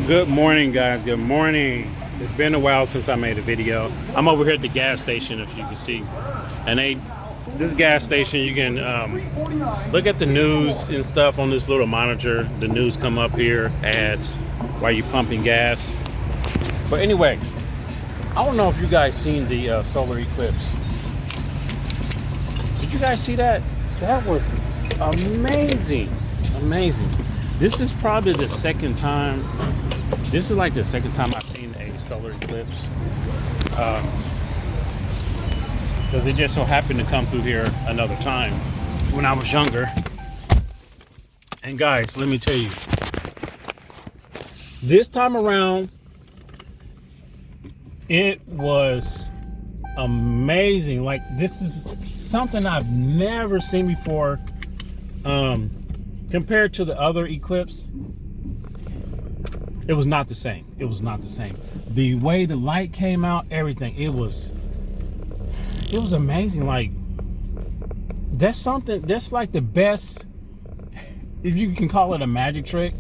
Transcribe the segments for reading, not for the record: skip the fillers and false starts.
Good morning, guys. Good morning. It's been a while since I made a video. I'm over here at the gas station, if you can see. And this gas station, you can look at the news and stuff on this little monitor. The news come up here, ads while you're pumping gas. But anyway, I don't know if you guys seen the solar eclipse. Did you guys see that? That was amazing. Amazing. This is probably the second time. This is like the second time I've seen a solar eclipse. Because it just so happened to come through here another time when I was younger. And guys, let me tell you, this time around, it was amazing. Like, this is something I've never seen before. Compared to the other eclipse, it was not the same. It was not the same. The way the light came out, everything, it was amazing. Like, that's something, that's like the best, if you can call it a magic trick,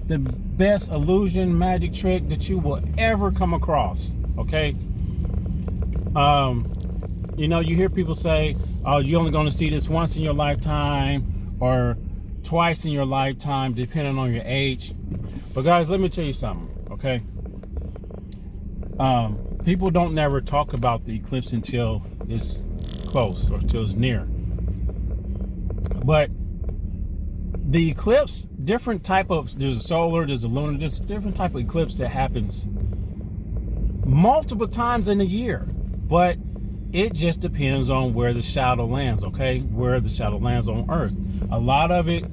the best illusion magic trick that you will ever come across. Okay. You know, you hear people say, oh, you're only going to see this once in your lifetime or twice in your lifetime, depending on your age. But guys, let me tell you something, okay? People don't never talk about the eclipse until it's close or until it's near. But the eclipse, different type of, there's a solar, there's a lunar, there's a different type of eclipse that happens multiple times in a year. But it just depends on where the shadow lands, okay? Where the shadow lands on Earth. A lot of it,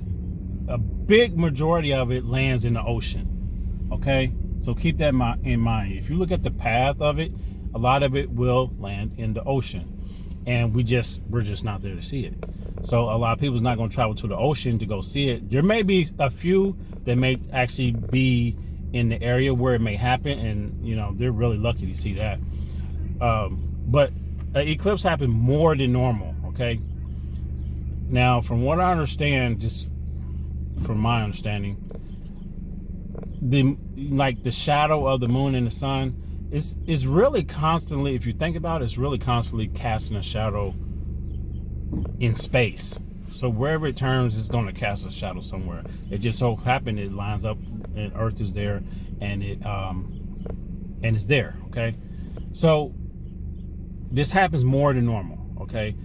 a big majority of it lands in the ocean, okay? So keep that in mind. If you look at the path of it, a lot of it will land in the ocean. And we're just not there to see it. So a lot of people's not going to travel to the ocean to go see it. There may be a few that may actually be in the area where it may happen, and you know, they're really lucky to see that. But an eclipse happened more than normal, okay? Now, from what I understand, just from my understanding, the shadow of the moon and the sun is really constantly, if you think about it, it's really constantly casting a shadow in space. So wherever it turns, it's going to cast a shadow somewhere. It just so happened it lines up and Earth is there, and it's there, okay? So this happens more than normal, okay?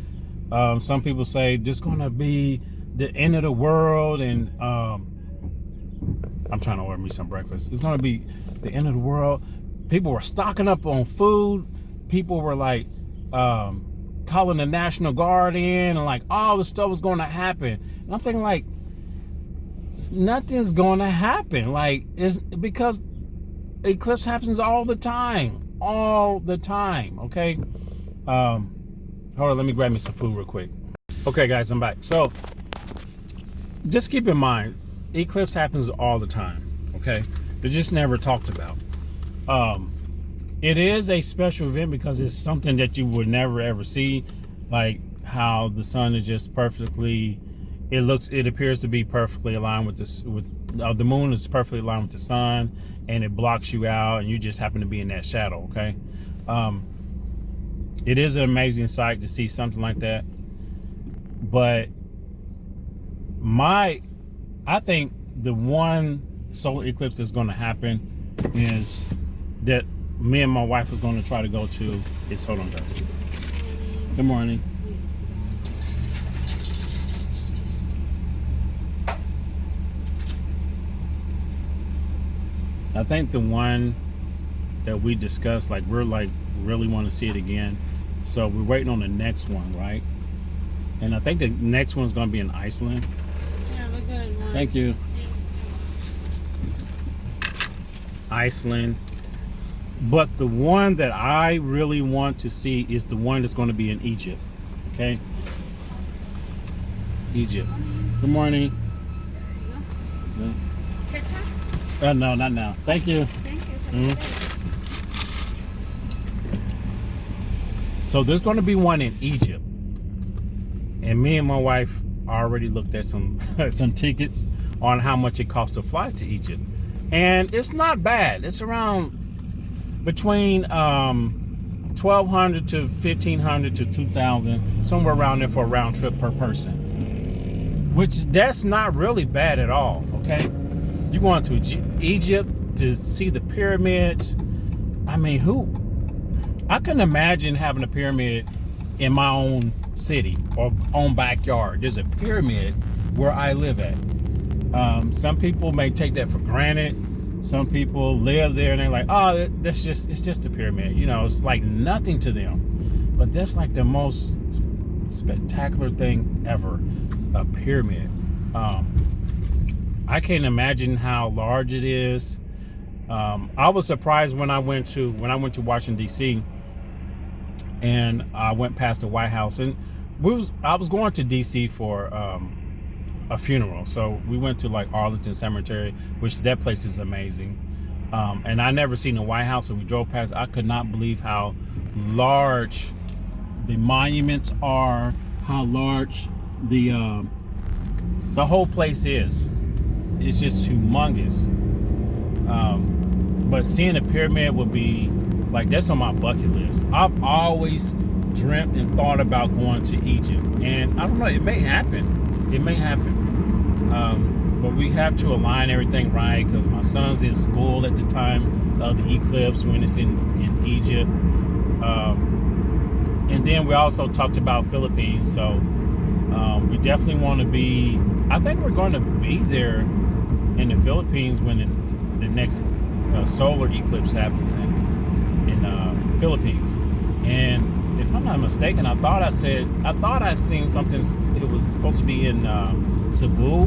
Some people say this going to be the end of the world, and I'm trying to order me some breakfast. It's going to be the end of the world. People were stocking up on food. People were like calling the National Guard in, and like all this stuff was going to happen. And I'm thinking, like, nothing's going to happen. Like, it's because eclipse happens all the time, okay? Hold on, let me grab me some food real quick. Okay, guys, I'm back. So just keep in mind, eclipse happens all the time, okay? They're just never talked about. It is a special event because it's something that you would never ever see, like how the sun is just perfectly, it appears to be perfectly aligned with this, the moon is perfectly aligned with the sun, and it blocks you out, and you just happen to be in that shadow, okay? It is an amazing sight to see something like that. But I think the one solar eclipse that's going to happen is that me and my wife are going to try to go to is, hold on guys. Good morning. I think the one that we discussed, like, we're like really want to see it again. So we're waiting on the next one, right? And I think the next one's going to be in Iceland. Have a good one. Thank you. Iceland. But the one that I really want to see is the one that's going to be in Egypt. Okay? Egypt. Good morning. Ketchup? No, not now. Thank you. Thank you. So there's going to be one in Egypt. And me and my wife already looked at some some tickets on how much it costs to fly to Egypt. And it's not bad. It's around between 1,200 to 1,500 to 2,000, somewhere around there for a round trip per person. Which that's not really bad at all. Okay, you're going to Egypt to see the pyramids. I mean, I couldn't imagine having a pyramid in my own city or own backyard. There's a pyramid where I live at. Some people may take that for granted. Some people live there and they're like, oh, it's just a pyramid. You know, it's like nothing to them. But that's like the most spectacular thing ever, a pyramid. I can't imagine how large it is. I was surprised when I went to Washington D.C. and I went past the White House, and I was going to D.C. for a funeral, so we went to like Arlington Cemetery, which that place is amazing. And I never seen the White House, and we drove past. I could not believe how large the monuments are, how large the whole place is. It's just humongous. But seeing a pyramid would be like, that's on my bucket list. I've always dreamt and thought about going to Egypt, and I don't know, it may happen. But we have to align everything right, because my son's in school at the time of the eclipse when it's in Egypt. And then we also talked about Philippines, so we definitely want to be, I think we're going to be there in the Philippines when the next solar eclipse happens in Philippines. And if I'm not mistaken, I thought I seen something. It was supposed to be in Cebu,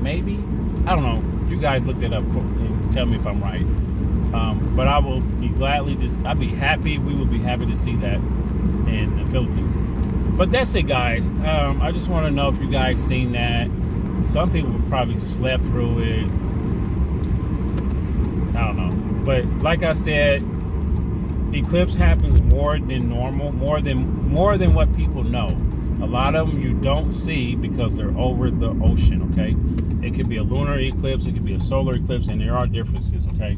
maybe. I don't know. You guys look it up and tell me if I'm right. But I will be I'd be happy. We would be happy to see that in the Philippines. But that's it, guys. I just want to know if you guys seen that. Some people probably slept through it. I don't know. But like I said, eclipse happens more than normal, more than what people know. A lot of them you don't see because they're over the ocean, okay? It could be a lunar eclipse, it could be a solar eclipse, and there are differences, okay?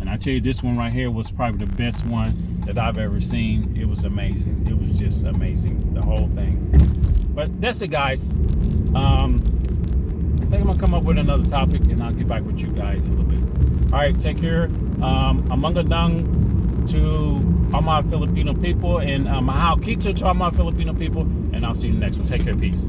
And I tell you, this one right here was probably the best one that I've ever seen. It was amazing. It was just amazing, the whole thing. But that's it, guys. I think I'm gonna come up with another topic, and I'll get back with you guys in a little bit. All right, take care. Amangadang to all my Filipino people, and mahal kita to all my Filipino people, and I'll see you next one. Take care, peace.